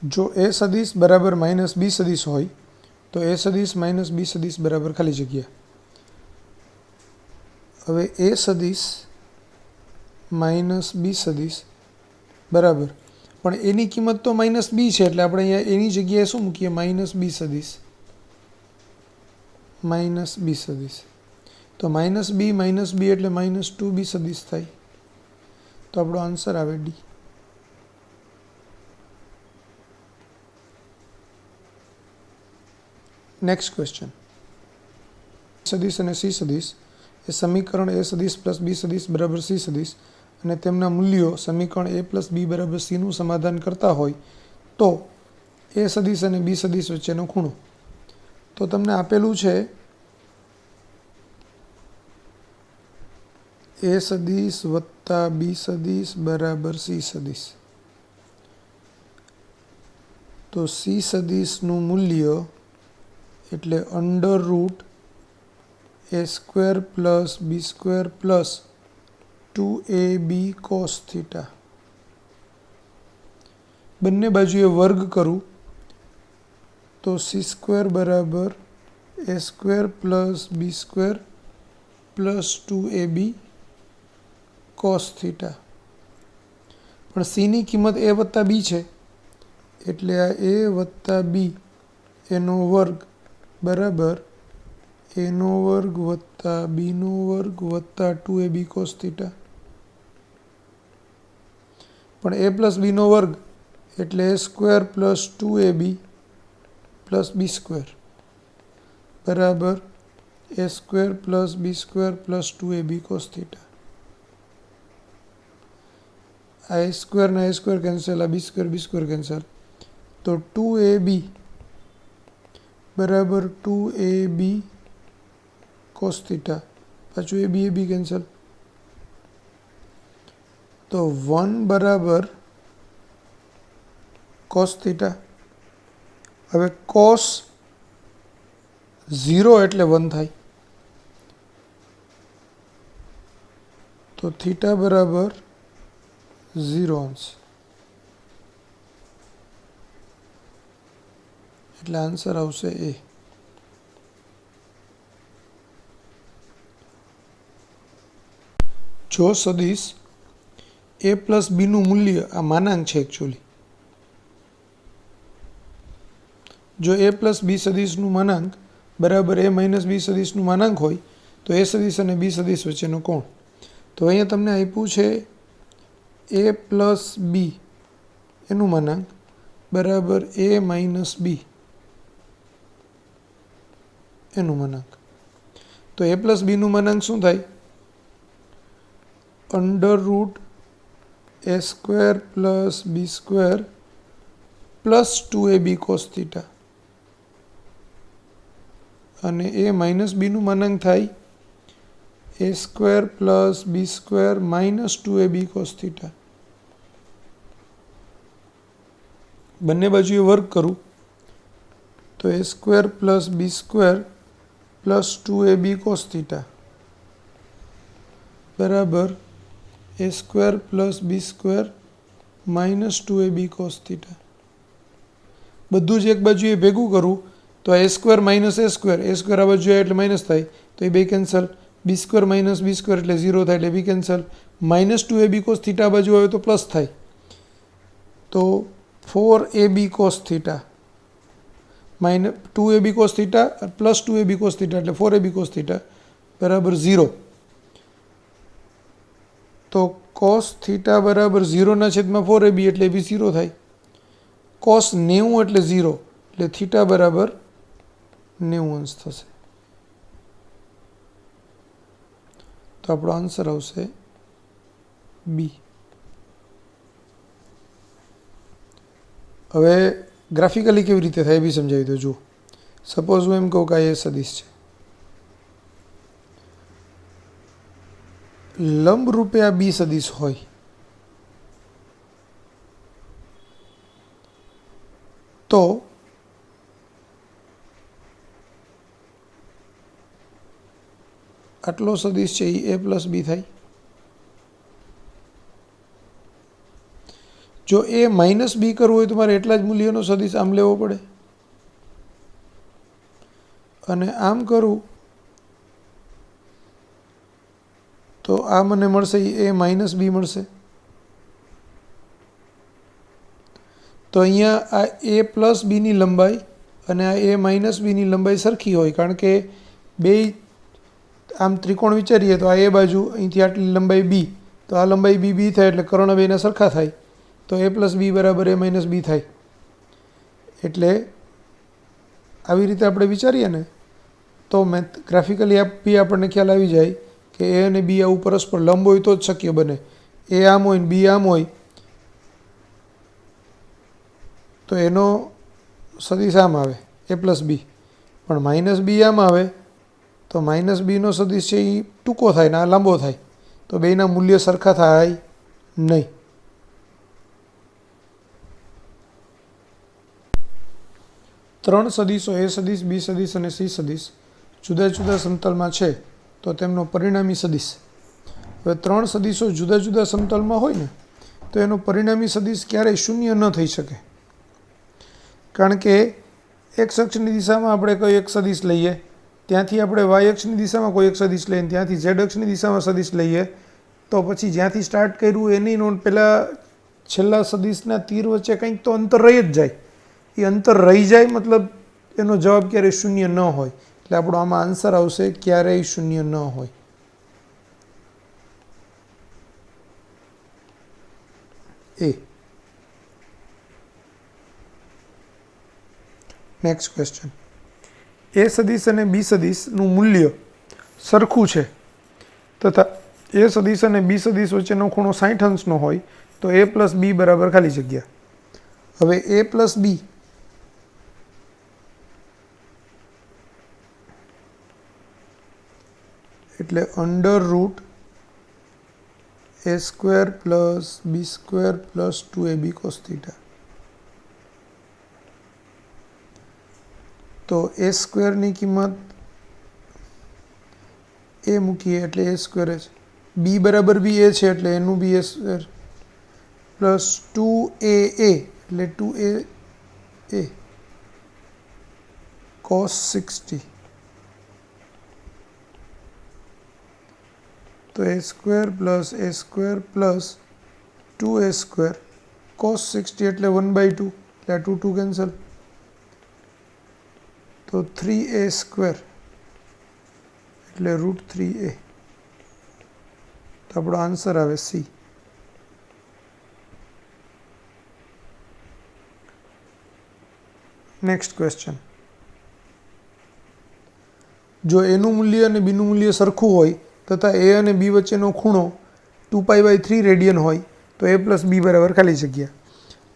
જો એ સદિશ બરાબર માઇનસ બી સદિશ હોય તો એ સદિશ માઇનસ બી સદિશ બરાબર ખાલી જગ્યા. હવે એ સદિશ માઇનસ બી સદિશ બરાબર, પણ એની કિંમત તો માઇનસ બી છે એટલે આપણે અહીંયા એની જગ્યાએ શું મૂકીએ? માઇનસ બી સદિશ. માઇનસ બી સદિશ તો માઇનસ બી એટલે માઇનસ 2b સદિશ થાય. તો આપણો આન્સર આવે ડી. Next question. સદિશ અને સી સદિશ એ સમીકરણ એ સદિશ પ્લસ બી સદિશ બરાબર સી સદિશ અને તેમના મૂલ્યો સમીકરણ એ પ્લસ બી બરાબર સીનું સમાધાન કરતા હોય તો એ સદિશ અને બી સદિશ વચ્ચેનો ખૂણો. તો તમને આપેલું છે એ સદિશ વત્તા બી સદિશ બરાબર સી સદિશ. તો સી સદિશનું મૂલ્ય એટલે under root A square plus B square plus 2ab cos theta. બંને બાજુએ વર્ગ કરું તો સી સ્ક્વેર બરાબર A square plus B square plus 2ab cos theta. પણ સીની કિંમત એ વત્તા બી છે એટલે આ એ વત્તા બી એનો વર્ગ બરાબર એનો વર્ગ વત્તા બીનો વર્ગ વત્તા 2ab કોસ થીટા. પણ એ પ્લસ બીનો વર્ગ એટલે A square plus 2ab plus B square બરાબર A square plus B square plus 2ab cos theta. આ એ સ્ક્વેર કેન્સલ, આ બી સ્ક્વેર કેન્સલ. તો 2ab બરાબર 2ab કોસ થીટા, પાછું ab કેન્સલ. તો 1 બરાબર કોસ થીટા. હવે કોસ 0 એટલે 1 થાય. તો થીટા બરાબર 0 અંશ એટલે આન્સર આવશે એ. જો સદિશ એ પ્લસ બીનું મૂલ્ય આ માનાંક છે એકચ્યુઅલી. જો એ પ્લસ બી સદિશનું માનાંક બરાબર એ માઇનસ બી સદિશનું માનાંક હોય તો એ સદિશ અને બી સદિશ વચ્ચેનો કોણ. તો અહીંયા તમને આપ્યું છે એ પ્લસ બી એનું માનાંક બરાબર એ માઇનસ બી એનું માનાંક. તો એ પ્લસ બીનું માનાંક શું થાય? Under root A square plus B square plus 2ab cos theta અને એ માઇનસ બીનું માનાંક થાય A square plus B square minus 2ab cos theta. બંને બાજુએ વર્ગ કરું તો A square plus B square plus 2ab cos theta બરાબર A square plus B square minus 2ab cos theta. બધું જ એક બાજુએ ભેગું કરું તો A square minus A square આ બાજુ એટલે માઇનસ થાય તો એ બે cancel. B square minus B square એટલે 0 થાય એટલે B cancel. Minus 2ab cos theta બાજુ આવે તો પ્લસ થાય તો 4ab cos theta minus 2ab cos theta plus 2ab cos theta એટલે 4ab કોસ થીટા બરાબર 0. તો કોસ થીટા બરાબર 0/4ab એટલે બી 0 થાય. કોસ 90 એટલે 0 એટલે થીટા બરાબર 90 અંશ થશે. તો આપણો આન્સર આવશે બી. હવે ગ્રાફિકલી કેવી રીતે થાય એ બી સમજાવી દો. જુઓ, સપોઝ હું એમ કહું કે આ એ સદિશ છે, લંબ રૂપે આ બી સદિશ હોય તો આટલો સદિશ છે એ પ્લસ બી થાય. જો એ માઇનસ બી કરવું હોય તો મારે એટલા જ મૂલ્યનો સદિશ આમ લેવો પડે, અને આમ કરું તો આ મને મળશે એ માઇનસ બી મળશે. તો અહીંયા આ એ પ્લસ બીની લંબાઈ અને આ એ માઇનસ બીની લંબાઈ સરખી હોય, કારણ કે બે આમ ત્રિકોણ વિચારીએ તો આ એ બાજુ અહીંથી આટલી લંબાઈ બી, તો આ લંબાઈ બી બી થાય એટલે કર્ણ બેના સરખા થાય, તો એ પ્લસ બી બરાબર એ માઇનસ બી થાય. એટલે આવી રીતે આપણે વિચારીએ ને તો ગ્રાફિકલી બી આપણને ખ્યાલ આવી જાય કે એ અને બી આવું પરસ્પર લંબ હોય તો જ શક્ય બને. એ આમ હોય ને બી આમ હોય તો એનો સદિશ આમ આવે એ પ્લસ બી, પણ માઇનસ બી આમ આવે તો માઇનસ બીનો સદિશ છે એ ટૂંકો થાય ને આ લાંબો થાય, તો બેના મૂલ્ય સરખા થાય નહીં. ત્રણ સદિશો એ સદિશ, બી સદિશ અને સી સદિશ જુદા જુદા સમતલમાં છે તો તેમનો પરિણામી સદિશ. હવે ત્રણ સદિશો જુદા જુદા સમતલમાં હોય ને તો એનો પરિણામી સદિશ ક્યારેય શૂન્ય ન થઈ શકે, કારણ કે એક્સ અક્ષની દિશામાં આપણે કોઈ એક સદિશ લઈએ, ત્યાંથી આપણે વાય અક્ષની દિશામાં કોઈ એક સદિશ લઈએ, ત્યાંથી ઝેડ અક્ષની દિશામાં સદિશ લઈએ, તો પછી જ્યાંથી સ્ટાર્ટ કર્યું એની નોંધ પહેલાં છેલ્લા સદિશના તીર વચ્ચે કંઈક તો અંતર રહી જ જાય. એ અંતર રહી જાય મતલબ એનો જવાબ ક્યારેય શૂન્ય ન હોય. એટલે આપણો આમાં આન્સર આવશે ક્યારેય શૂન્ય ન હોય. એ. Next question. એ સદિશ અને બી સદિશનું મૂલ્ય સરખું છે તથા એ સદિશ અને બી સદિશ વચ્ચેનો ખૂણો 60 અંશનો હોય તો એ પ્લસ બી બરાબર ખાલી જગ્યા. હવે એ પ્લસ બી એટલે under root A square plus B square plus 2ab cos theta. તો એ સ્ક્વેરની કિંમત એ મૂકીએ એટલે એ સ્ક્વેર જ, બી બરાબર બી એ છે એટલે એનું બી એ સ્ક્વેર પ્લસ 2a એટલે 2a cos 60. તો A square plus 2a square cos 60 એટલે 1/2 એટલે આ 2 કેન્સલ, તો 3a સ્ક્વેર એટલે √3a. તો આપણો આન્સર આવે સી. Next question. જો એનું મૂલ્ય અને બીનું મૂલ્ય સરખું હોય તથા એ અને બી વચ્ચેનો ખૂણો 2π/3 રેડિયન હોય તો એ પ્લસ બી બરાબર ખાલી જગ્યા.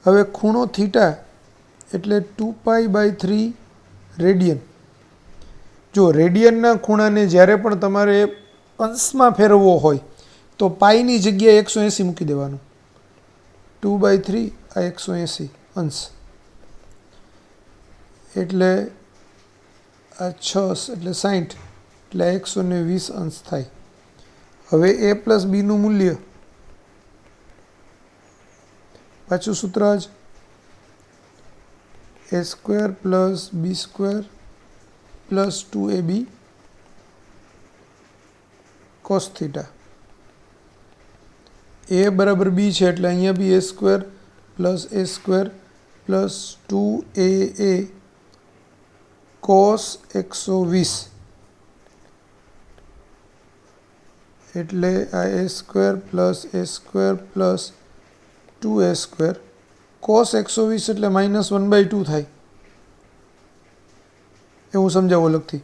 હવે ખૂણો થીટા એટલે 2π/3 રેડિયન. જો રેડિયનના ખૂણાને જ્યારે પણ તમારે અંશમાં ફેરવવો હોય તો પાઈની જગ્યાએ 180 મૂકી દેવાનું. 2/3 આ 180 અંશ એટલે આ 6 એટલે 60 એટલે 120 અંશ થાય. હવે એ પ્લસ બીનું મૂલ્ય પાછું સૂત્ર જ A square plus B square plus 2ab cos theta. A બરાબર બી છે એટલે અહીંયા B A square plus 2a cos 120 એટલે આ A square plus 2a square cos 120 એટલે -1/2 થાય. એ હું સમજાવું અલગથી.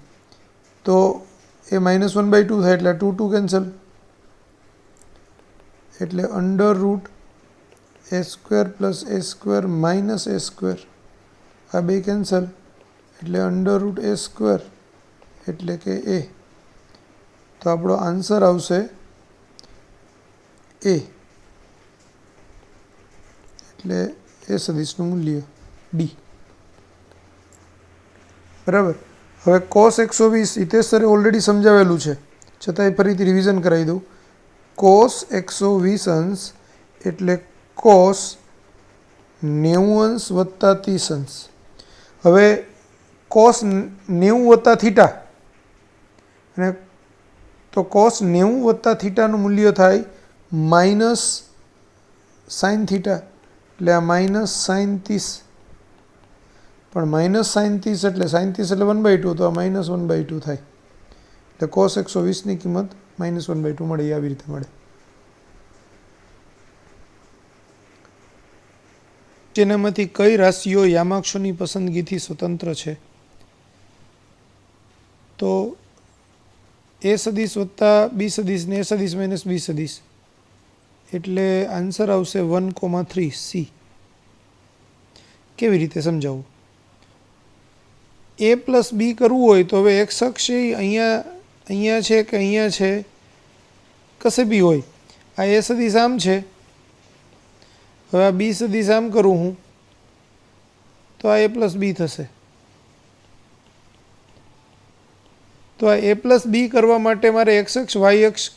તો એ -1/2 થાય એટલે 2 કેન્સલ એટલે under root A square plus a square આ બે કેન્સલ એટલે અંડર રૂટ એ સ્ક્વેર એટલે કે એ. તો આપણો આન્સર આવશે એ એટલે એ સદિશનું મૂલ્ય ડી. બરાબર. હવે cos 120 હિતેશ સરે ઓલરેડી સમજાવેલું છે, છતાંય ફરીથી રિવિઝન કરાવી દઉં. cos 120 અંશ એટલે cos 90 વત્તા 30 હવે કોસ 90 વત્તા થીટા અને તો કોસ 90 વત્તા થીટાનું મૂલ્ય થાય માઇનસ સાઇન થીટા એટલે આ માઇનસ સાઇન 30 પણ માઇનસ સાઇન 30 એટલે સાઇન 30 એટલે 1/2 તો આ માઇનસ 1/2 થાય એટલે કોસ 120ની કિંમત માઇનસ 1/2 મળે આવી રીતે મળે. જેનામાંથી કઈ રાશિઓ યામાક્ષોની પસંદગીથી સ્વતંત્ર છે? તો એ સદીશ વત્તા બી સદીશ ને એ સદીશ માઇનસ બી સદીશ એટલે આન્સર આવશે 1,3 સી. કેવી રીતે સમજાવવું? એ પ્લસ બી કરવું હોય તો હવે એક્સ અક્ષ અહીંયા છે કે અહીંયા છે, કશે બી હોય. આ એ સદીશ આમ છે, હવે આ બી સદીશ આમ કરું હું તો આ એ પ્લસ બી થશે. તો આ એ પ્લસ બી કરવા માટે મારે એક્સ અક્ષ વાય અક્ષ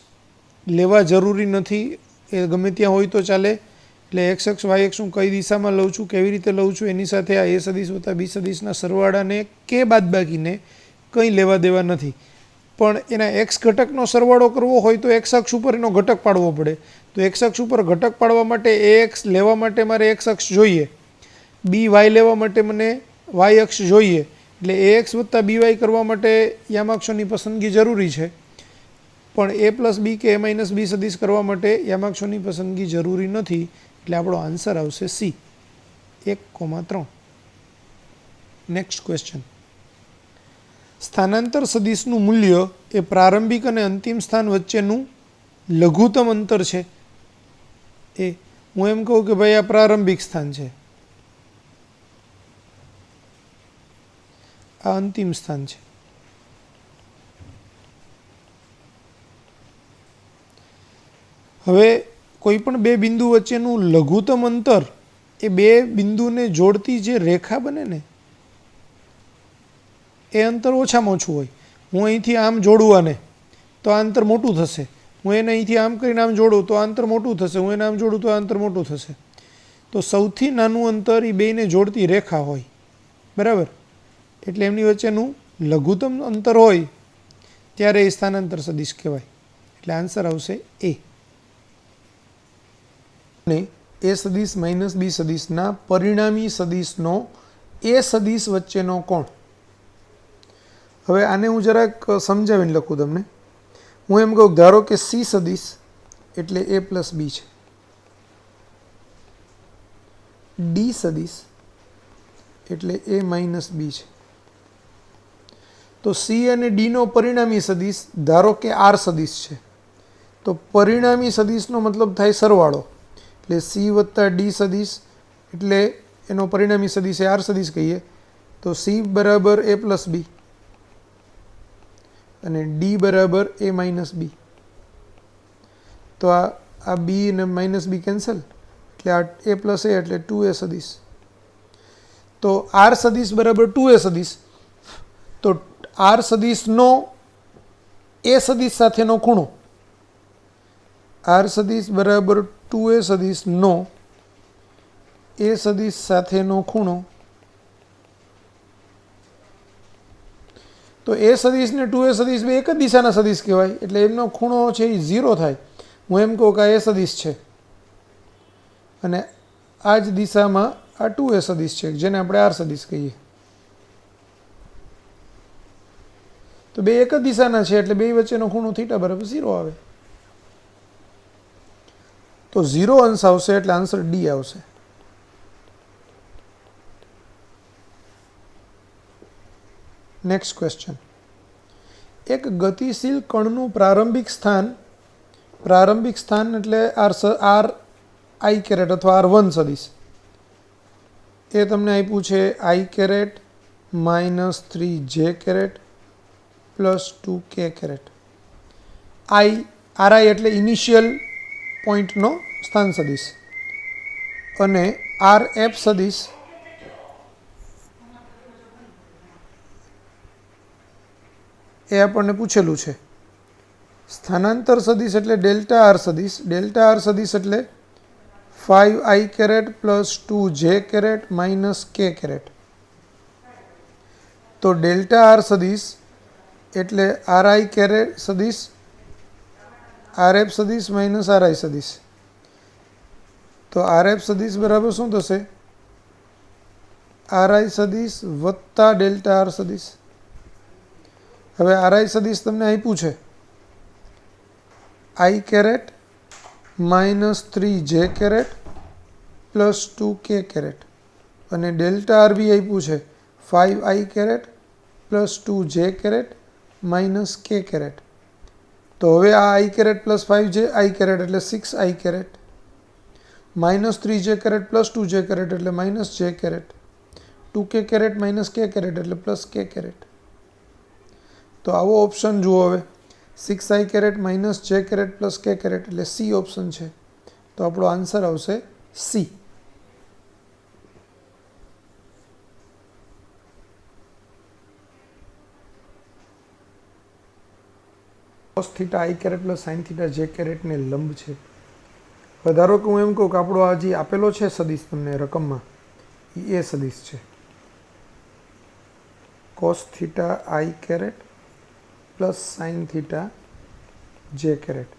લેવા જરૂરી નથી, એ ગમે ત્યાં હોય તો ચાલે. એટલે એક્સ અક્ષ વાય અક્ષ હું કઈ દિશામાં લઉં છું, કેવી રીતે લઉં છું, એની સાથે આ એ સદીશ વત્તા બી સદીશના સરવાળાને કે બાદબાકીને કંઈ લેવા દેવા નથી. પણ એના એક્સ ઘટકનો સરવાળો કરવો હોય તો એક્સ અક્ષ ઉપર એનો ઘટક પાડવો પડે. તો એક્સ અક્ષ ઉપર ઘટક પાડવા માટે એ એક્સ લેવા માટે મારે એક્સ અક્ષ જોઈએ, બી વાય લેવા માટે મને વાય અક્ષ જોઈએ. એટલે એ એક્સ વત્તા બી વાય કરવા માટે યામાક્ષોની પસંદગી જરૂરી છે, પણ એ પ્લસ બી કે એ માઇનસ બી સદીશ કરવા માટે યામાક્ષોની પસંદગી જરૂરી નથી. એટલે આપણો આન્સર આવશે સી 1,3. Next question. સ્થાનાંતર સદીશનું મૂલ્ય એ પ્રારંભિક અને અંતિમ સ્થાન વચ્ચેનું લઘુત્તમ અંતર છે. એ હું એમ કહું કે ભાઈ આ પ્રારંભિક સ્થાન છે, આ અંતિમ સ્થાન છે. હવે કોઈ પણ બે બિંદુ વચ્ચેનું લઘુત્તમ અંતર એ બે બિંદુને જોડતી જે રેખા બને ને એ અંતર ઓછામાં ઓછું હોય. હું અહીંથી આમ જોડું આને તો આ અંતર મોટું થશે, હું એને અહીંથી આમ કરીને આમ જોડું તો આ અંતર મોટું થશે, હું એને આમ જોડું તો આ અંતર મોટું થશે. તો સૌથી નાનું અંતર એ બેને જોડતી રેખા હોય, બરાબર? એટલે એમની વચ્ચેનું લઘુત્તમ અંતર હોય ત્યારે એ સ્થાનાંતર સદીશ કહેવાય. એટલે આન્સર આવશે એ. અને એ સદીશ માઇનસ બી સદીશના પરિણામી સદીશનો એ સદીશ વચ્ચેનો કોણ. હવે આને હું જરાક સમજાવીને લખું તમને. હું એમ કહું, ધારો કે સી સદીશ એટલે એ પ્લસ બી છે, ડી સદીશ એટલે એ માઇનસ બી છે. તો સી અને ડીનો પરિણામી સદીશ ધારો કે આર સદીશ છે. તો પરિણામી સદીશનો મતલબ થાય સરવાળો. એટલે સી વત્તા ડી સદીશ એટલે એનો પરિણામી સદીશ એ આર સદીશ કહીએ. તો સી બરાબર એ પ્લસ બી અને ડી બરાબર એ માઇનસ બી. તો આ બી અને માઇનસ બી કેન્સલ એટલે આ એ પ્લસ એ એટલે 2a સદીશ. તો આર સદીશ બરાબર 2a સદીશ. તો આર સદીશનો એ સદીશ સાથેનો ખૂણો, આર સદીશ બરાબર 2a સદીશનો એ સદીશ સાથેનો ખૂણો. તો એ સદીશ ને 2a સદીશ બે એક જ દિશાના સદીશ કહેવાય, એટલે એમનો ખૂણો છે એ 0 થાય. હું એમ કહું કે આ એ સદીશ છે અને આ જ દિશામાં આ 2a સદીશ છે, જેને આપણે આર સદીશ કહીએ. તો બે એક જ દિશાના છે એટલે બે વચ્ચેનો ખૂણો થીટા બરાબર 0 આવે. તો 0 અંશ આવશે એટલે આન્સર ડી આવશે. Next question. એક ગતિશીલ કણનું પ્રારંભિક સ્થાન એટલે આર આઈ કેરેટ અથવા R1 સદીશ એ તમને આપ્યું છે I caret -3j caret +2k caret. R I એટલે ઇનિશિયલ પોઈન્ટનો સ્થાન સદીશ અને આર એફ સદીશ એ આપણને પૂછેલું છે. સ્થાનાંતર સદીશ એટલે ડેલ્ટા આર સદીશ એટલે 5i caret plus 2j caret minus k caret. तो डेल्टा आर सदिश एटले ri कैरेट सदिश rf सदिश माइनस ri सदिश। तो rf सदिश बराबर शुं थशे? ri सदिश वत्ता डेल्टा आर सदिश। हवे ri सदिश तमने आप्युं छे i caret minus 3j caret plus 2k caret अने डेल्टा आर बी आप्युं छे 5i caret plus 2j caret minus k caret. तो हवे आ i caret plus 5j i caret एटले 6i caret minus 3j caret plus 2j caret एटले minus j caret 2k caret minus k caret एटले plus k caret. तो आवो option जुओ हवे 6i caret minus j caret plus k caret एटले C option छे। तो आपणो आंसर आवशे C। cos theta i caret plus sin theta j caret ने लंब छे। હવે ધારો કે હું એમ કહું કે આપણો આ જે આપેલો છે સદિશ તમને રકમમાં એ સદિશ છે cos theta i caret plus sin theta j caret.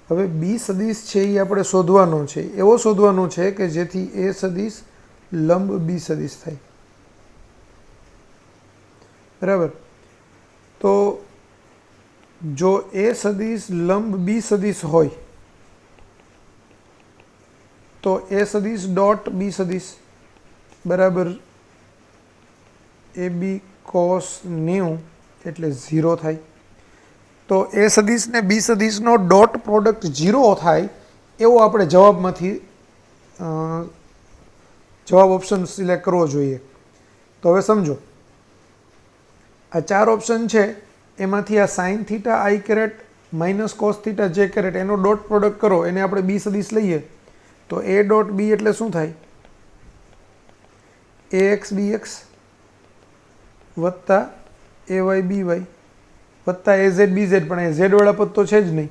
હવે બી સદિશ છે એ આપણે શોધવાનો છે, એવો શોધવાનો છે કે જેથી એ સદિશ લંબ બી સદિશ થાય, બરાબર। તો જો એ સદિશ લંબ બી સદિશ હોય તો એ સદિશ ડોટ બી સદિશ બરાબર એ બી કોસ 90 એટલે 0 થાય। તો એ સદિશ ને બી સદિશનો ડોટ પ્રોડક્ટ 0 થાય એવો આપણે જવાબમાંથી જવાબ ઓપ્શન સિલેક્ટ કરવો જોઈએ। તો હવે સમજો આ ચાર ઓપ્શન છે એમાંથી આ sine theta I caret minus cos theta J caret એનો ડોટ પ્રોડક્ટ કરો, એને આપણે બી સદિશ લઈએ તો એ ડોટ બી એટલે શું થાય? એ એક્સ બી એક્સ વત્તા એ વાય બી વાય વત્તા એ ઝેડ બી ઝેડ, પણ એ ઝેડ વાળા પદ તો છે જ નહીં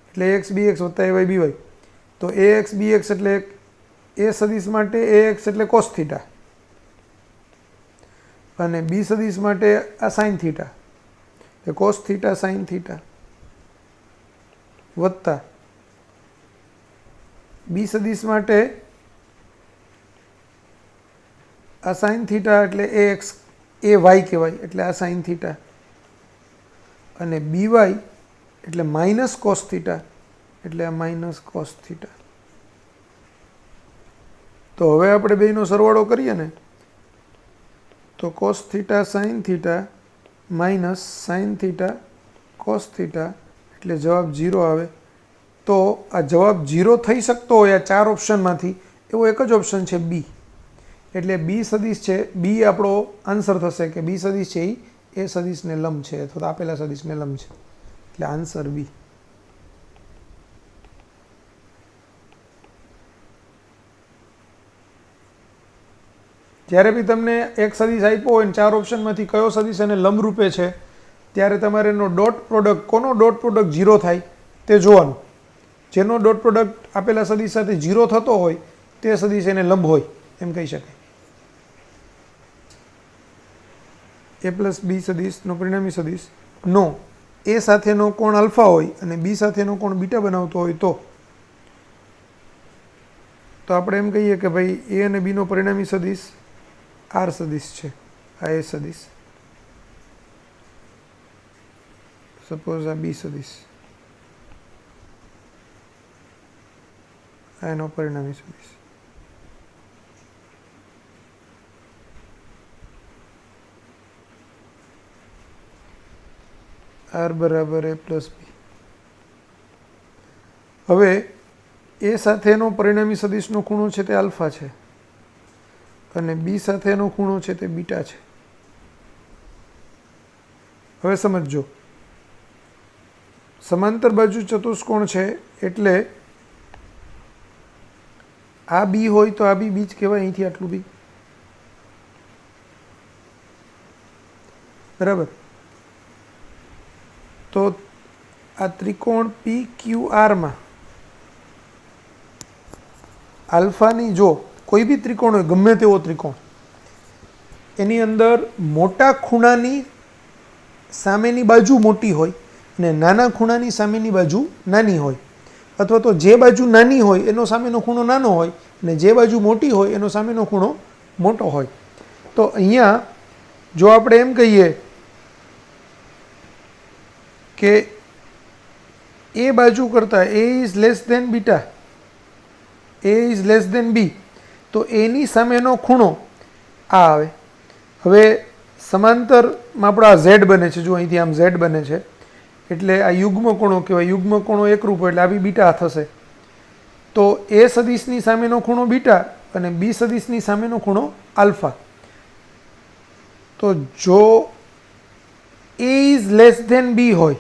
એટલે એ એક્સ બી એક્સ વત્તા એ વાય બી વાય। તો એ એક્સ બી એક્સ એટલે એ સદિશ માટે એ એક્સ એટલે કોસ થીટા અને બી સદિશ માટે આ સાઇન થીટા એ કોસ થીટા સાઇન થીટા વત્તા બી સદિશ માટે આ સાઇન થીટા એટલે એ એક્સ એ વાય કહેવાય એટલે આ સાઇન થીટા અને બી વાય એટલે માઇનસ કોસ થીટા એટલે આ માઇનસ કોસ થીટા। તો હવે આપણે બેયનો સરવાળો કરીએ ને તો cos theta sine theta minus sine theta cos theta એટલે જવાબ 0 આવે। તો આ જવાબ 0 થઈ શકતો હોય આ ચાર ઓપ્શનમાંથી એવો એક જ ઓપ્શન છે બી, એટલે બી સદિશ છે, બી આપણો આન્સર થશે કે બી સદિશ છે એ સદિશને લંબ છે અથવા તો આપેલા સદિશને લંબ છે, એટલે આન્સર બી। જ્યારે બી તમને એક સદિશ આપ્યો હોય ને ચાર ઓપ્શનમાંથી કયો સદિશ એને લંબ રૂપે છે ત્યારે તમારે એનો ડોટ પ્રોડક્ટ, કોનો ડોટ પ્રોડક્ટ 0 થાય તે જોવાનું। જેનો ડોટ પ્રોડક્ટ આપેલા સદિશ સાથે 0 થતો હોય તે સદિશ એને લંબ હોય એમ કહી શકાય। એ પ્લસ બી સદિશનો પરિણામી સદિશ નો એ સાથેનો કોણ આલ્ફા હોય અને બી સાથેનો કોણ બીટા બનાવતો હોય તો આપણે એમ કહીએ કે ભાઈ એ અને બીનો પરિણામી સદિશ આર સદિશ છે, આ એ સદિશ, સપોઝ આ બી સદિશ, આ એનો પરિણામી સદિશ। આર બરાબર એ પ્લસ બી। હવે એ સાથેનો પરિણામી સદિશનો ખૂણો છે તે આલ્ફા છે અને બી સાથેનો ખૂણો છે તે બીટા છે। હવે સમજો સમાંતર બાજુ ચતુષ્કોણ છે એટલે આ બી હોય તો આ બી જ કહેવાય, અહીંથી આટલું બી, બરાબર। તો આ ત્રિકોણ પી ક્યુ આરમાં આલ્ફાની જો કોઈ બી ત્રિકોણ હોય, ગમે તેવો ત્રિકોણ, એની અંદર મોટા ખૂણાની સામેની બાજુ મોટી હોય અને નાના ખૂણાની સામેની બાજુ નાની હોય, અથવા તો જે બાજુ નાની હોય એનો સામેનો ખૂણો નાનો હોય અને જે બાજુ મોટી હોય એનો સામેનો ખૂણો મોટો હોય. તો અહીંયા જો આપણે એમ કહીએ કે એ બાજુ કરતાં A is less than beta, A is less than B, તો એની સામેનો ખૂણો આ આવે. હવે સમાંતરમાં આપણો આ ઝેડ બને છે, જો અહીંથી આમ ઝેડ બને છે એટલે આ યુગ્મ કોણો કહેવાય. યુગ્મ કોણો એકરૂપ હોય એટલે આ બી બીટા થશે. તો એ સદિશની સામેનો ખૂણો બીટા અને બી સદિશની સામેનો ખૂણો આલ્ફા. તો જો એ ઇઝ લેસ ધેન બી હોય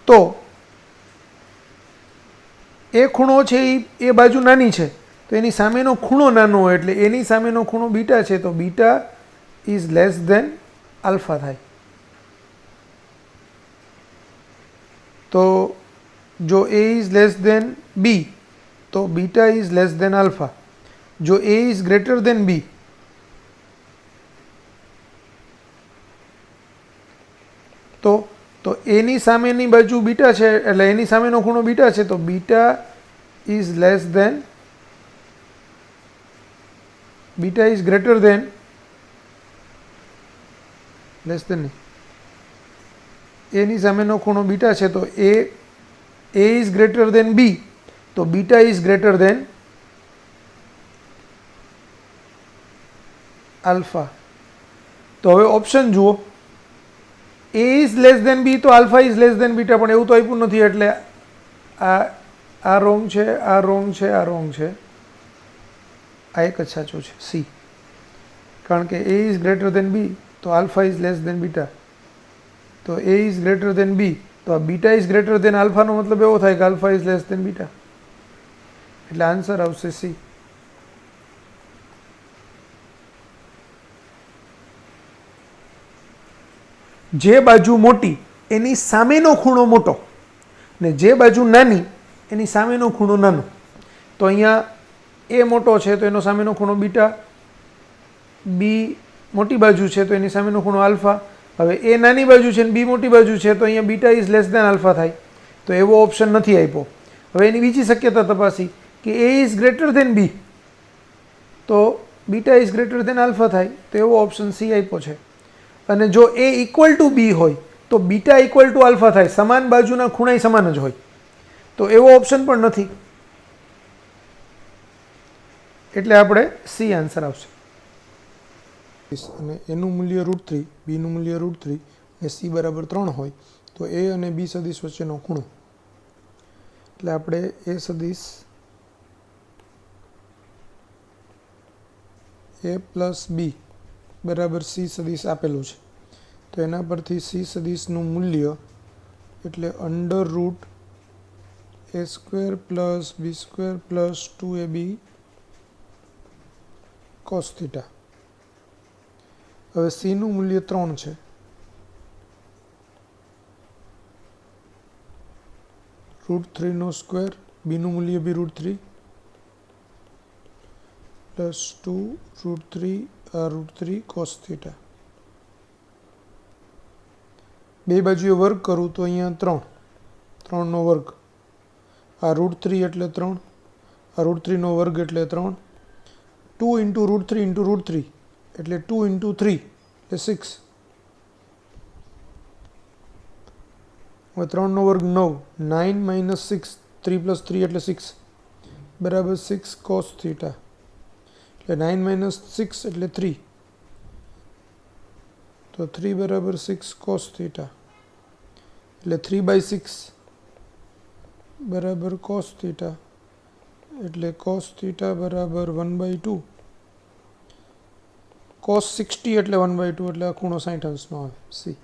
તો એ ખૂણો છે એ બાજુ નાની છે તો એની સામેનો ખૂણો નાનો હોય એટલે એની સામેનો ખૂણો બીટા છે, તો beta is less than alpha થાય. તો જો A is less than B તો beta is less than alpha. જો A is greater than B તો એની સામેની બાજુ બીટા છે એટલે એની સામેનો ખૂણો બીટા છે, તો beta is less than, beta is greater than, less than એની સામેનો ખૂણો બીટા છે તો A is greater than B, તો beta is greater than alpha. તો હવે ઓપ્શન જુઓ, A is less than B તો alpha is less than beta, પણ એવું તો આપ્યું નથી એટલે આ રોંગ છે, આ રોંગ છે, આ રોંગ છે, આ એક જ સાચું છે સી. કારણ કે A is greater than B તો alpha is less than beta, તો A is greater than B તો આ બીટા ઇઝ ગ્રેટર ધેન આલ્ફાનો મતલબ એવો થાય કે alpha is less than beta, એટલે આન્સર આવશે સી. જે બાજુ મોટી એની સામેનો ખૂણો મોટો ને જે બાજુ નાની એની સામેનો ખૂણો નાનો. તો અહીંયા એ મોટો છે તો એનો સામેનો ખૂણો બીટા, બી મોટી બાજુ છે તો એની સામેનો ખૂણો આલ્ફા. હવે એ નાની બાજુ છે ને બી મોટી બાજુ છે તો અહીંયા beta is less than alpha થાય. તો એવો ઓપ્શન નથી આપ્યો. હવે એની બીજી શક્યતા તપાસી કે A is greater than B તો beta is greater than alpha થાય, તો એવો ઓપ્શન સી આપ્યો છે. અને જો એ ઇક્વલ ટુ બી હોય તો બીટા ઇક્વલ ટુ આલ્ફા થાય, સમાન બાજુના ખૂણાય સમાન જ હોય, તો એવો ઓપ્શન પણ નથી. એટલે આપણે સી આન્સર આવશે. અને એનું મૂલ્ય √3, બીનું મૂલ્ય √3 અને સી બરાબર 3 હોય તો એ અને બી સદિશ વચ્ચેનો ખૂણો, એટલે આપણે એ સદિશ એ પ્લસ બી બરાબર સી સદિશ આપેલું છે તો એના પરથી સી સદિશનું મૂલ્ય એટલે √a² plus b² plus 2ab cos theta. હવે સીનું મૂલ્ય 3 છે, √3² બીનું મૂલ્ય બી √3 પ્લસ 2 √3 cos થીટા. બે બાજુએ વર્ગ કરું તો અહીંયા 3નો વર્ગ, આ √3 એટલે 3, આ √3નો વર્ગ એટલે 3, 2 ઇન્ટુ √3 એટલે 2 ઇન્ટુ 3 એટલે 6. હવે 3નો વર્ગ 9, 9 માઇનસ 6, 3 પ્લસ 3 એટલે 6 બરાબર 6 cos થીટા. એટલે 9 માઇનસ 6 એટલે 3, તો 3 બરાબર 6 cos થીટા. એટલે 3/6 બરાબર cos થીટા, એટલે cos થીટા બરાબર 1/2. cos 60 એટલે 1/2 એટલે આ ખૂણો 60 અંશનો આવે સી.